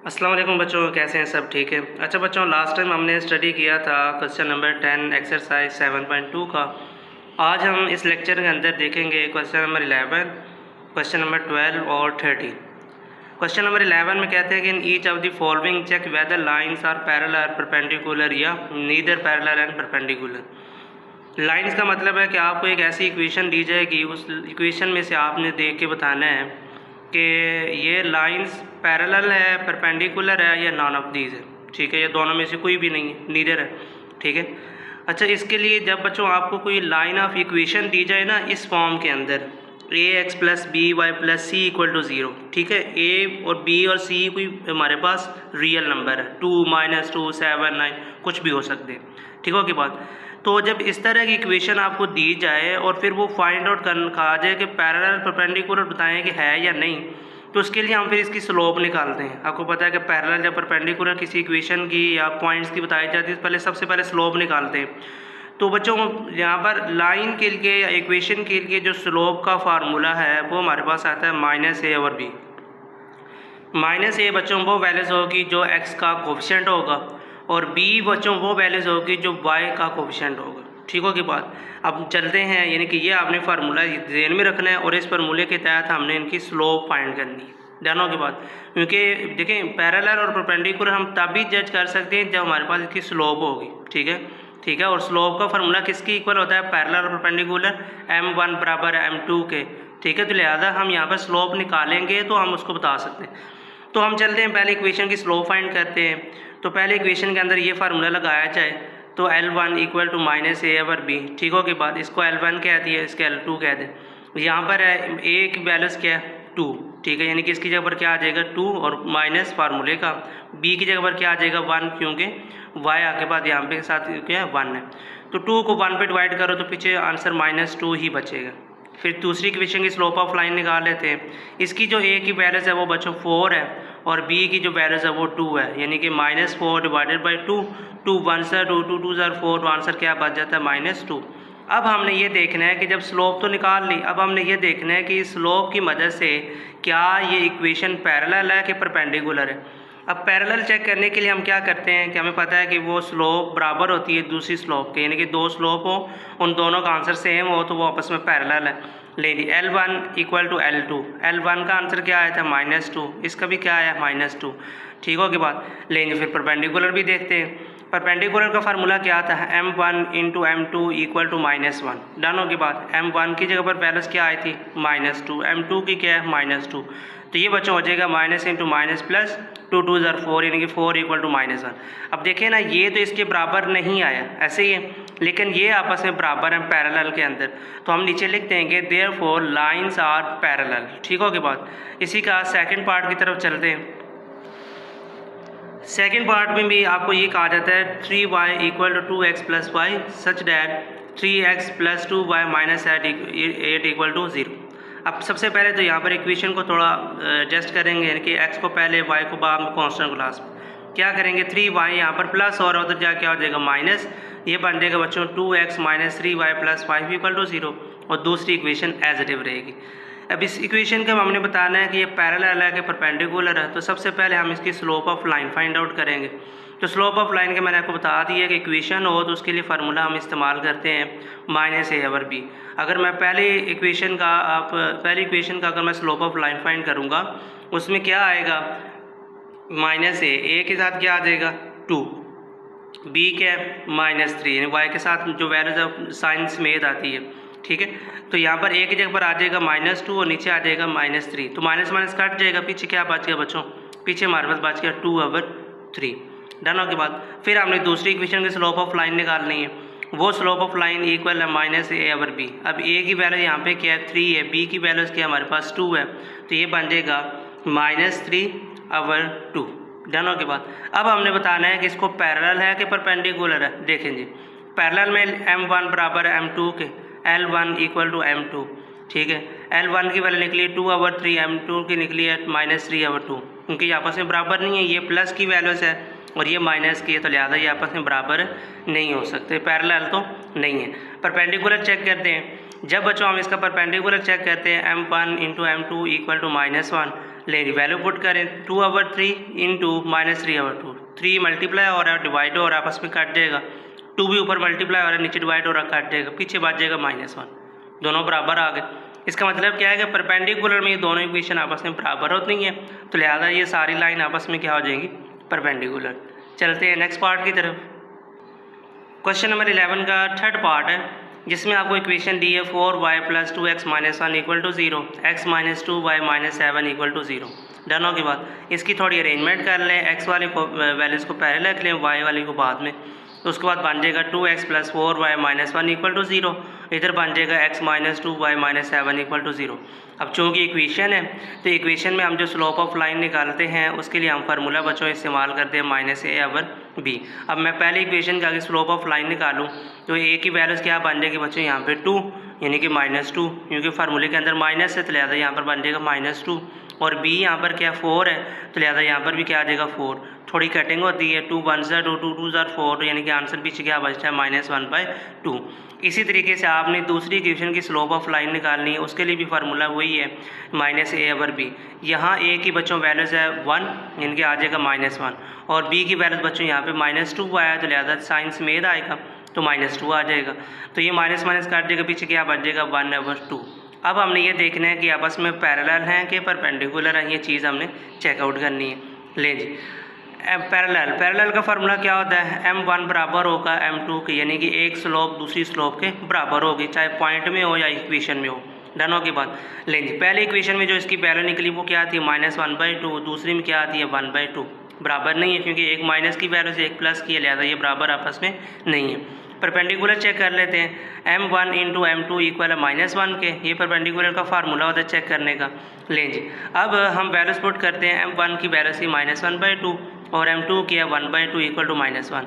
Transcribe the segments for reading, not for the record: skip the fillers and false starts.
अस्सलाम वालेकुम बच्चों, कैसे हैं सब? ठीक है। अच्छा बच्चों, लास्ट टाइम हमने स्टडी किया था क्वेश्चन नंबर 10 एक्सरसाइज 7.2 का। आज हम इस लेक्चर के अंदर देखेंगे क्वेश्चन नंबर 11, क्वेश्चन नंबर 12 और 13। क्वेश्चन नंबर 11 में कहते हैं कि in each of the following check whether lines are parallel perpendicular या neither parallel and perpendicular. Lines का मतलब है कि आपको एक ऐसी इक्वेशन दी जाएगी, उस इक्वेशन में से आपने देख के बताना है कि ये लाइंस पैरेलल है, परपेंडिकुलर है या नॉन ऑफ दीज है। ठीक है, ये दोनों में से कोई भी नहीं है, नीदर है। ठीक है। अच्छा, इसके लिए जब बच्चों आपको कोई लाइन ऑफ इक्वेशन दी जाए ना इस फॉर्म के अंदर, A X plus B Y plus C equal to 0। ठीक है, ए और बी और सी कोई हमारे पास रियल नंबर है, 2 -2 7 9 कुछ भी हो सकते हैं। ठीक हो की बात। तो जब इस तरह की इक्वेशन आपको दी जाए और फिर वो फाइंड आउट कहा जाए कि पैरेलल परपेंडिकुलर बताएं कि है या नहीं, तो उसके लिए हम फिर इसकी स्लोप निकालते हैं। आपको पता है कि पैरेलल या परपेंडिकुलर किसी इक्वेशन की या पॉइंट्स की बताई जाती है, पहले सबसे पहले स्लोप निकालते हैं। तो बच्चों यहाँ पर लाइन के लिए या इक्वेशन के लिए जो स्लोप का फार्मूला है वो हमारे पास आता है -a ओवर b। -a बच्चों वो वैल्यूज होगी जो x का कोफिशिएंट होगा, और b बच्चों वो वैल्यूज होगी जो y का कोफिशिएंट होगा। ठीक हो की बात। अब चलते हैं, यानी कि ये आपने फार्मूला ध्यान में रखना है और इस फार्मूले के तहत हमने इनकी स्लोप फाइंड करनी है। ध्यान की बात, क्योंकि देखें पैरेलल और परपेंडिकुलर हम तभी जज कर सकते हैं जब हमारे पास इसकी स्लोप होगी। ठीक है, ठीक है। और स्लोप का फार्मूला किसकी इक्वल होता है? पैरेलल और परपेंडिकुलर m1 बराबर m2 के। ठीक है, तो लिहाजा हम यहाँ पर स्लोप निकालेंगे तो हम उसको बता सकते हैं। तो हम चलते हैं, पहले इक्वेशन की स्लोप फाइंड करते हैं। तो पहले इक्वेशन के अंदर ये फार्मूला लगाया जाए तो L1 equal to -a over b। ठीक हो के बाद इसको L1 कह दिए, इसके L2 कह दें। यहाँ पर है a की वैल्यूज क्या है? 2। ठीक है, यानी कि इसकी जगह पर क्या आ जाएगा? 2 और माइनस फार्मूले का b की जगह पर क्या आ जाएगा? 1, क्योंकि y आके बाद यहाँ पे साथ क्या है? 1 है। तो 2 को 1 पे डिवाइड करो तो पीछे आंसर -2 ही बचेगा। फिर दूसरी इक्वेशन की स्लोप ऑफ लाइन निकाल लेते हैं। इसकी जो a की वैल्यूज है वो बच्चों 4 है और b की जो वैल्यूज है वो 2 है, यानी कि -4 डिवाइडेड बाई 2, 2 1 2, 2 2 4, तो आंसर क्या बच जाता है? -2। अब हमने ये देखना है कि जब स्लोप तो निकाल ली, अब हमने ये देखना है कि स्लोप की मदद से क्या ये इक्वेशन पैरेलल है कि परपेंडिकुलर है। अब पैरेलल चेक करने के लिए हम क्या करते हैं कि हमें पता है कि वो स्लोप बराबर होती है दूसरी स्लोप के, यानी कि दो स्लोप हो, उन दोनों का आंसर सेम हो तो वो आपस में पैरेलल है। ले ली L1 equal to L2। L1 का आंसर क्या आया था? -2। इसका भी क्या आया? -2। ठीक हो के बाद लेंगे फिर परपेंडिकुलर भी देखते हैं। परपेंडिकुलर का फार्मूला क्या आता है? m1 into m2 equal to -1। Done हो के बाद m1 की जगह पर वैल्यूज क्या आई थी? -2। m2 की क्या है? -2। तो ये बच्चों हो जाएगा माइनस इंटू माइनस प्लस 2 2 ज़र 4, यानी कि 4 इक्वल टू -1। अब देखिए ना, ये तो इसके बराबर नहीं आया, ऐसे ही है, लेकिन ये आपस में बराबर हैं पैरेलल के अंदर। तो हम नीचे लिखते हैं कि देयरफॉर लाइंस आर पैरेलल। ठीक हो के बाद इसी का सेकंड पार्ट की तरफ चलते हैं। सेकंड पार्ट में भी आपको ये कहा जाता है 3y equal to 2x plus y such that 3x प्लस 2y माइनस 8 इक्वल टू 0। अब सबसे पहले तो यहाँ पर इक्वेशन को थोड़ा एडजस्ट करेंगे, यानी कि x को पहले y को बाद में कॉन्स्टेंट क्लास में क्या करेंगे? 3y यहाँ पर प्लस और उधर जा क्या हो जाएगा? माइनस। ये बन जाएगा बच्चों 2x minus 3y plus 5 equal to 0, और दूसरी इक्वेशन एज इट इज रहेगी। अब इस इक्वेशन का हमने बताना है कि ये पैरेलल है कि परपेंडिकुलर है। तो सबसे पहले हम इसकी slope of line find out करेंगे। तो स्लोप ऑफ लाइन के मैंने आपको बता दिया कि इक्वेशन हो तो उसके लिए फार्मूला हम इस्तेमाल करते हैं -a ओवर b। अगर मैं पहली इक्वेशन का अगर मैं स्लोप ऑफ लाइन फाइंड करूँगा उसमें क्या आएगा? -a के साथ क्या आ जाएगा? 2, b क्या है? -3, यानी y के साथ जो वैल्यूज है साइन समेत आती है। ठीक है, तो यहाँ पर a की जगह पर आ जाएगा -2 और नीचे आ जाएगा -3, तो माइनस माइनस कट जाएगा, पीछे क्या बच गया बच्चों? पीछे हमारे पास बच गया 2/3। डन के बाद फिर हमने दूसरी इक्वेशन की स्लोप ऑफ लाइन निकालनी है। वो स्लोप ऑफ लाइन इक्वल है -a ओवर b। अब a की वैल्यू यहाँ पे क्या है? 3 है, b की वैल्यूज क्या हमारे पास? 2 है, तो ये बन जाएगा -3/2। डन के बाद अब हमने बताना है कि इसको पैरेलल है कि परपेंडिकुलर है। देखें जी, पैरेलल में m1 बराबर m2 के, L1 इक्वल टू m2। ठीक है, L1 की वैल्यू निकली 2/3, m2 की निकली है -3/2, क्योंकि आपस में बराबर नहीं है, ये प्लस की वैल्यूज है और ये माइनस की है, तो लिहाजा ये आपस में बराबर नहीं हो सकते, पैरेलल तो नहीं है। परपेंडिकुलर चेक करते हैं। जब बच्चों हम इसका परपेंडिकुलर चेक करते हैं m1 into m2 equal to -1, ले वैल्यू पुट करें 2/3 इंटू -3/2, 3 मल्टीप्लाई हो रहा है, डिवाइड हो रहा है, आपस में कट जाएगा, 2 भी ऊपर मल्टीप्लाई हो रहा है, नीचे डिवाइड हो रहा है, कट जाएगा, पीछे बच जाएगा -1, दोनों बराबर आ गए। इसका मतलब क्या है कि परपेंडिकुलर में ये दोनों इक्वेशन आपस में बराबर होती हैं, तो लिहाजा ये सारी लाइन आपस में क्या हो जाएंगी, परपेंडिकुलर। चलते हैं नेक्स्ट पार्ट की तरफ। क्वेश्चन नंबर 11 का थर्ड पार्ट है, जिसमें आपको इक्वेशन दी है 4y + 2x - 1 = 0, x - 2y - 7 = 0। Done हो के बाद इसकी थोड़ी अरेंजमेंट कर लें, x वाले को वैल्यूज़ को पहले रख लें, y वाली को बाद में, तो उसके बाद बन जाएगा 2x + 4y - 1 = 0, इधर बन जाएगा x - 2y - 7 = 0। अब चूँकि इक्वेशन है तो इक्वेशन में हम जो स्लोप ऑफ लाइन निकालते हैं उसके लिए हम फार्मूला बच्चों इस्तेमाल करते हैं -a/b। अब मैं पहले इक्वेशन के आगे स्लोप ऑफ लाइन निकालूँ तो a की वैल्यूज़ क्या बन जाएगी बच्चों, यहाँ पे 2 यानी कि -2, क्योंकि फार्मूले के अंदर माइनस है तो लिहाजा यहाँ पर बन जाएगा -2, और b यहाँ पर क्या 4 है तो लिहाजा यहाँ पर भी क्या आ जाएगा 4। थोड़ी कटिंग होती है, 2 1 2 2 2 4, यानी कि आंसर पीछे क्या बचता है -1/2। इसी तरीके से आपने दूसरी इक्वेशन की स्लोप ऑफ लाइन निकालनी है, उसके लिए भी फार्मूला वही है -a/b। यहाँ a की बच्चों वैल्यूज़ है 1, यानी कि आ जाएगा -1, और b की वैल्यूज़ बच्चों यहाँ पे -2 आया तो लिहाजा साइन समेत आएगा तो -2 आ जाएगा, तो ये माइनस माइनस काट देगा, पीछे क्या बच जाएगा 1/2। अब हमने ये देखना है कि आपस में पैरेलल हैं कि परपेंडिकुलर हैं, ये चीज़ हमने चेकआउट करनी है। ले जी पैरेलल का फार्मूला क्या होता है, m1 बराबर होगा m2 के, यानी कि एक स्लोप दूसरी स्लोप के बराबर होगी, चाहे पॉइंट में हो या इक्वेशन में हो। डन हो के बाद लेंगे पहले इक्वेशन में जो इसकी वैल्यू निकली वो क्या आती है -1/2, दूसरी में क्या आती है 1/2। बराबर नहीं है क्योंकि एक माइनस की वैल्यू से एक प्लस की है, लिहाजा ये बराबर आपस में नहीं है। परपेंडिकुलर चेक कर लेते हैं, m1 × m2 = -1 के, ये परपेंडिकुलर का फार्मूला होता है चेक करने का। लें जी अब हम वैल्यूज पुट करते हैं, m1 की वैल्यू थी -1/2 और m2 की है 1/2 = -1,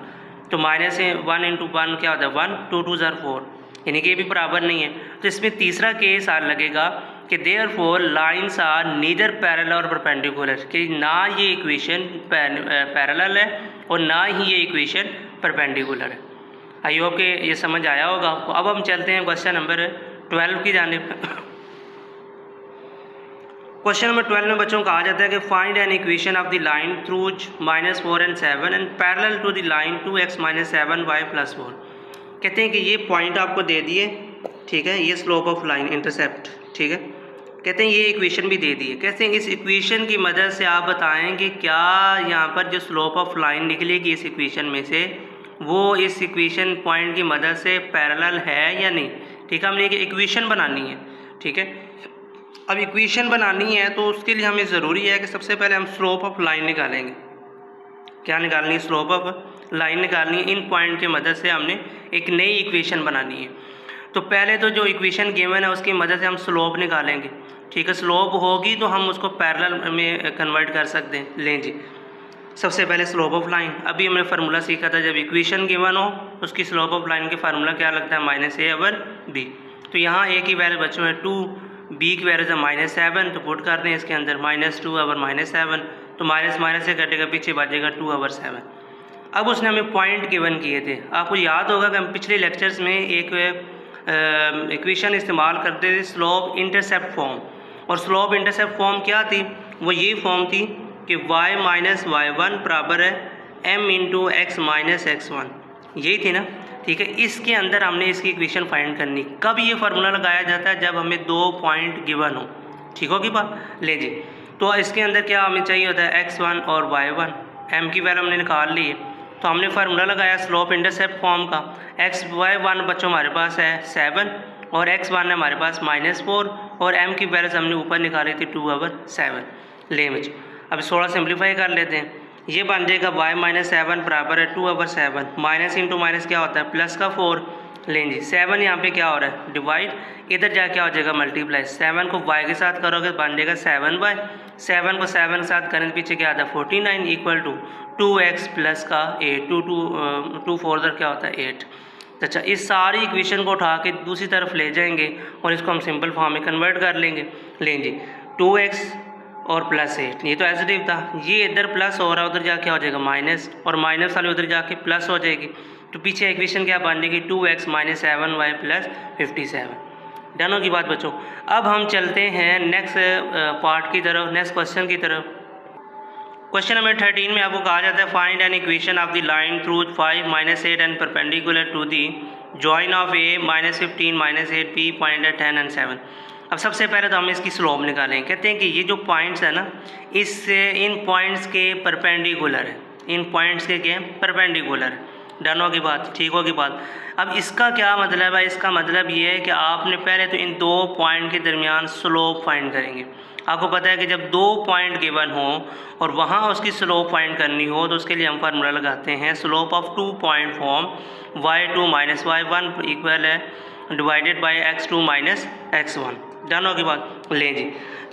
तो -1 × 1 क्या होता है 1, 2 2 4, यानी कि ये भी बराबर नहीं है। तो इसमें तीसरा केस आ लगेगा कि therefore lines are neither parallel और परपेंडिकुलर, कि ना ये इक्वेशन पैरेलल है और ना ही ये इक्वेशन परपेंडिकुलर है। आई होप कि ये समझ आया होगा आपको। अब हम चलते हैं क्वेश्चन नंबर 12 की जानिब। क्वेश्चन नंबर 12 में बच्चों कहा जाता है कि find an equation of the line through -4 and 7 and parallel to the line 2x - 7y + 4। कहते हैं कि ये पॉइंट आपको दे दिए, ठीक है, ये स्लोप ऑफ लाइन इंटरसेप्ट, ठीक है, कहते हैं ये इक्वेशन भी दे दी है। कहते हैं इस इक्वेशन की मदद से आप बताएं कि क्या यहाँ पर जो स्लोप ऑफ लाइन निकलेगी इस इक्वेशन में से वो इस इक्वेशन पॉइंट की मदद से पैरेलल है या नहीं। ठीक है, हमने एक इक्वेशन बनानी है, ठीक है। अब इक्वेशन बनानी है तो उसके लिए हमें ज़रूरी है कि सबसे पहले हम स्लोप ऑफ लाइन निकालेंगे। क्या निकालनी है, स्लोप ऑफ लाइन निकालनी है। इन पॉइंट की मदद से हमने एक नई इक्वेशन बनानी है। तो पहले तो जो इक्वेशन गिवन है उसकी मदद से हम स्लोप निकालेंगे, ठीक है। स्लोप होगी तो हम उसको पैरेलल में कन्वर्ट कर सकते हैं। लें जी, सबसे पहले स्लोप ऑफ लाइन, अभी हमने फार्मूला सीखा था, जब इक्वेशन गिवन हो उसकी स्लोप ऑफ लाइन के फार्मूला क्या लगता है -a/b। तो यहाँ a की वैल्यू बच्चों है 2, b की वैल्यू है -7, तो पुट करते हैं इसके अंदर -2/7, तो माइनस से कटेगा, पीछे बचेगा 2/7। अब उसने हमें पॉइंट गिवन किए थे। आपको याद होगा कि हम पिछले लेक्चर्स में एक इक्वेशन इस्तेमाल करते थे स्लोप इंटरसेप्ट फॉर्म, और स्लोप इंटरसेप्ट फॉर्म क्या थी, वो ये फॉर्म थी कि y - y1 बराबर है m × x - x1, यही थी ना, ठीक है। इसके अंदर हमने इसकी इक्वेशन फाइंड करनी। कब ये फार्मूला लगाया जाता है, जब हमें 2 पॉइंट गिवन हो, ठीक होगी बात। ले जी, तो इसके अंदर क्या हमें चाहिए होता है x1 और y1, m की वैल्यू हमने निकाल ली है, तो हमने फार्मूला लगाया स्लोप इंटरसेप्ट फॉर्म का। y1 बच्चों हमारे पास है 7 और x1 है हमारे पास -4, और m की वैल्यूज हमने ऊपर निकाली थी 2/7। ले बच्चों अब 16 सिंप्लीफाई कर लेते हैं, ये बन जाएगा y - 7 बराबर है 2/7, माइनस इंटू माइनस क्या होता है प्लस का 4। लें जी, 7 यहाँ पे क्या हो रहा है डिवाइड, इधर जा क्या हो जाएगा मल्टीप्लाई, 7 को y के साथ करोगे बन जाएगा 7y, 7 को 7 के साथ करें पीछे क्या आता है 49 = 2x + का 8, 2 4 क्या होता है 8। अच्छा, इस सारी इक्वेशन को उठा के दूसरी तरफ ले जाएंगे और इसको हम सिंपल फॉर्म में कन्वर्ट कर लेंगे। लें जी, 2x और +8, ये तो एडिटिव था, ये इधर प्लस हो रहा है, उधर जाके हो जाएगा माइनस, और माइनस वाली उधर जाके प्लस हो जाएगी, तो पीछे इक्वेशन क्या बन जाएगी 2x - 7y + 57। डन होगी बात बच्चों। अब हम चलते हैं नेक्स्ट पार्ट की तरफ, नेक्स्ट क्वेश्चन की तरफ। क्वेश्चन नंबर 13 में आपको कहा जाता है find an equation of the line through 5 -8 and perpendicular to the join of a -15 -8 b point at 10 and 7। अब सबसे पहले तो हम इसकी स्लोप निकालें। कहते हैं कि ये जो पॉइंट्स है ना, इससे इन पॉइंट्स के परपेंडिकुलर है, इन पॉइंट्स के क्या परपेंडिकुलर। डन होगी बात, ठीक होगी बात। अब इसका क्या मतलब है? इसका मतलब ये है कि आपने पहले तो इन दो पॉइंट के दरमियान स्लोप फाइंड करेंगे। आपको पता है कि जब दो पॉइंट गिवन हो और वहाँ उसकी स्लोप फाइंड करनी हो तो उसके लिए हम फार्मूला लगाते हैं slope of 2 point form y2 - y1 equal है divided by x2 - x1। Done होगी बात। लें जी,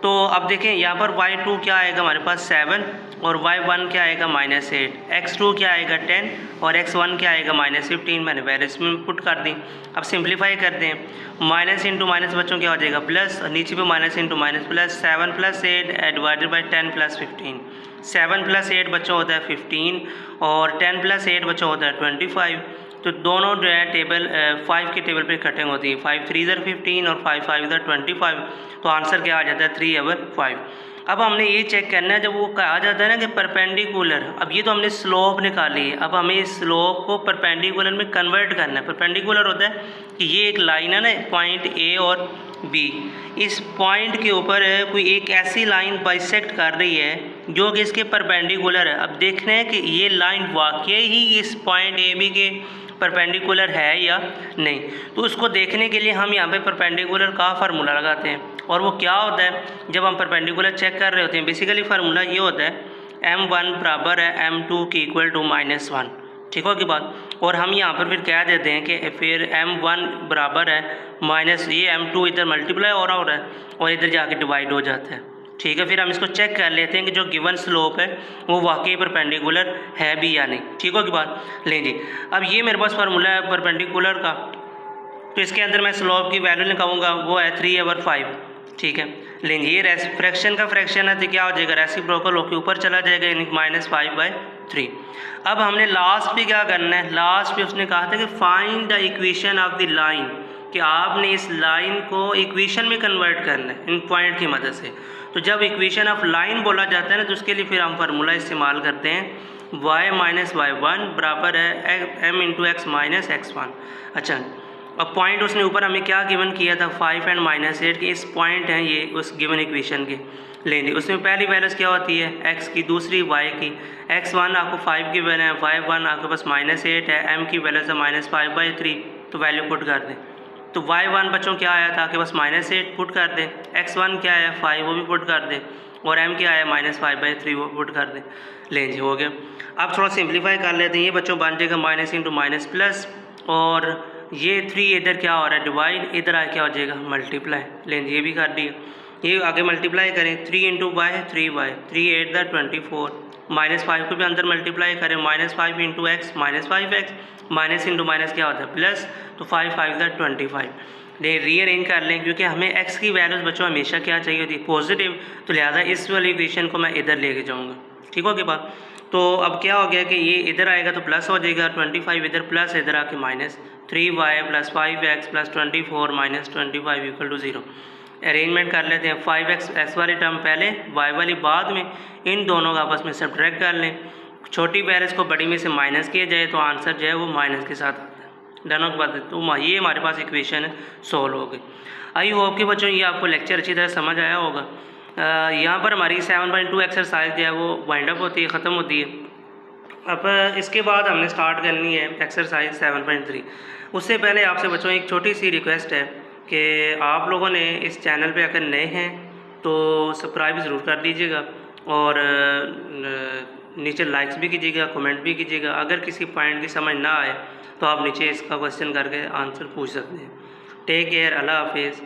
तो अब देखें यहाँ पर y2 क्या आएगा हमारे पास 7 और y1 क्या आएगा -8, x2 क्या आएगा 10 और x1 क्या आएगा -15। मैंने वैल्यूज में पुट कर दी। अब सिंप्लीफाई करते हैं, माइनस इंटू माइनस बच्चों क्या हो जाएगा प्लस, नीचे पे minus into minus plus, 7 + 8 divided by 10 + 15। 7 + 8 बच्चों होता है 15 और 10 + 8 बच्चों होता है 25। तो दोनों जो है टेबल 5 के टेबल पे कटिंग होती है, 5 3 = 15 और 5 5 = 25। तो आंसर क्या आ जाता है 3/5। अब हमने ये चेक करना है, जब वो कहा जाता है ना कि परपेंडिकुलर, अब ये तो हमने स्लोप निकाली है, अब हमें इस स्लोप को परपेंडिकुलर में कन्वर्ट करना है। परपेंडिकुलर होता है कि ये एक लाइन है ना, पॉइंट ए और बी, इस पॉइंट के ऊपर कोई एक ऐसी लाइन बाइसेक्ट कर रही है जो कि इसके परपेंडिकुलर है। अब देखना है कि ये लाइन वाकई ही इस पॉइंट ए बी के परपेंडिकुलर है या नहीं। तो उसको देखने के लिए हम यहाँ पे परपेंडिकुलर का फार्मूला लगाते हैं, और वो क्या होता है जब हम परपेंडिकुलर चेक कर रहे होते हैं, बेसिकली फार्मूला ये होता है m1 बराबर है m2 के इक्वल टू -1। ठीक होगी बात। और हम यहाँ पर फिर कह देते हैं कि फिर m1 बराबर है माइनस ये m2 इधर मल्टीप्लाई हो रहा है और इधर जाके डिवाइड हो जाता है। ठीक है, फिर हम इसको चेक कर लेते हैं कि जो गिवन स्लोप है वो वाकई परपेंडिकुलर है भी या नहीं। ठीक होगी बात। लें जी, अब ये मेरे पास फार्मूला है परपेंडिकुलर का, तो इसके अंदर मैं स्लोप की वैल्यू निकालूंगा, वो है 3/5। ठीक है, लेंगे ये फ्रैक्शन का फ्रैक्शन है तो क्या हो जाएगा रेसिप्रोकल होकर ऊपर चला जाएगा, यानी -5/3। अब हमने लास्ट पे क्या करना है, लास्ट पे उसने कहा था कि find the equation of the line, कि आपने इस लाइन को इक्वेशन में कन्वर्ट करना है इन पॉइंट की मदद से। तो जब इक्वेशन ऑफ लाइन बोला जाता है ना, तो उसके लिए फिर हम फार्मूला इस्तेमाल करते हैं y - y1 बराबर है m × x - x1। अच्छा, अब पॉइंट उसने ऊपर हमें क्या गिवन किया था 5 और -8 के, इस पॉइंट हैं ये उस गिवन इक्वेशन के। लेंगे उसमें पहली वैल्यूज क्या होती है x की, दूसरी y की। x1 आपको 5 की वैल्यू है, y1 आपके पास -8 है, m की वैल्यू है -5/3, तो वैल्यू पुट कर दें। तो y1 बच्चों क्या आया था आपके पास -8 पुट कर दें, x1 क्या है 5 वो भी पुट कर दें, और m क्या है -5/3 वो पुट कर दें। लें जी, हो गया। अब थोड़ा सिंप्लीफाई कर लेते हैं, ये बच्चों बन जाएगा माइनस इंटू माइनस प्लस, और ये 3 इधर क्या हो रहा है डिवाइड, इधर आए क्या हो जाएगा मल्टीप्लाई। लें जी, ये भी कर दिया। ये आगे मल्टीप्लाई करें 3 × y 3y, 3 8 = 24, -5 को भी अंदर मल्टीप्लाई करें, -5 × x -5x, minus into minus क्या होता है प्लस, तो 5 5 = 25। रीअरेंज कर लें क्योंकि हमें x की वैल्यूज बच्चों हमेशा क्या चाहिए होती है पॉजिटिव, तो लिहाजा इस वाली इक्वेशन को मैं इधर लेके जाऊँगा। ठीक हो गया बात। तो अब क्या हो गया कि ये इधर आएगा तो प्लस हो जाएगा, 25 इधर प्लस, इधर आके माइनस, 3y + 5x + 24 - 25 = 0। अरेंजमेंट कर लेते हैं, 5x x वाली टर्म पहले, y वाली बाद में, इन दोनों का आपस में सब्ट्रैक्ट कर लें। छोटी वैल्यूज को बड़ी में से माइनस किया जाए तो आंसर जो है वो माइनस के साथ आता है। दोनों के बाद तो ये हमारे पास इक्वेशन सॉल्व हो गई। आई होप कि बच्चों ये आपको लेक्चर अच्छी तरह समझ आया होगा। यहाँ पर हमारी 7.2 एक्सरसाइज जो है वो वाइंड अप होती है, ख़त्म होती है। अब इसके बाद हमने स्टार्ट करनी है एक्सरसाइज 7.3। उससे पहले आपसे बच्चों एक छोटी सी रिक्वेस्ट है कि आप लोगों ने इस चैनल पे अगर नए हैं तो सब्सक्राइब ज़रूर कर दीजिएगा, और नीचे लाइक्स भी कीजिएगा, कमेंट भी कीजिएगा। अगर किसी पॉइंट की समझ ना आए तो आप नीचे इसका क्वेश्चन करके आंसर पूछ सकते हैं। टेक केयर, अल्लाह हाफिज़।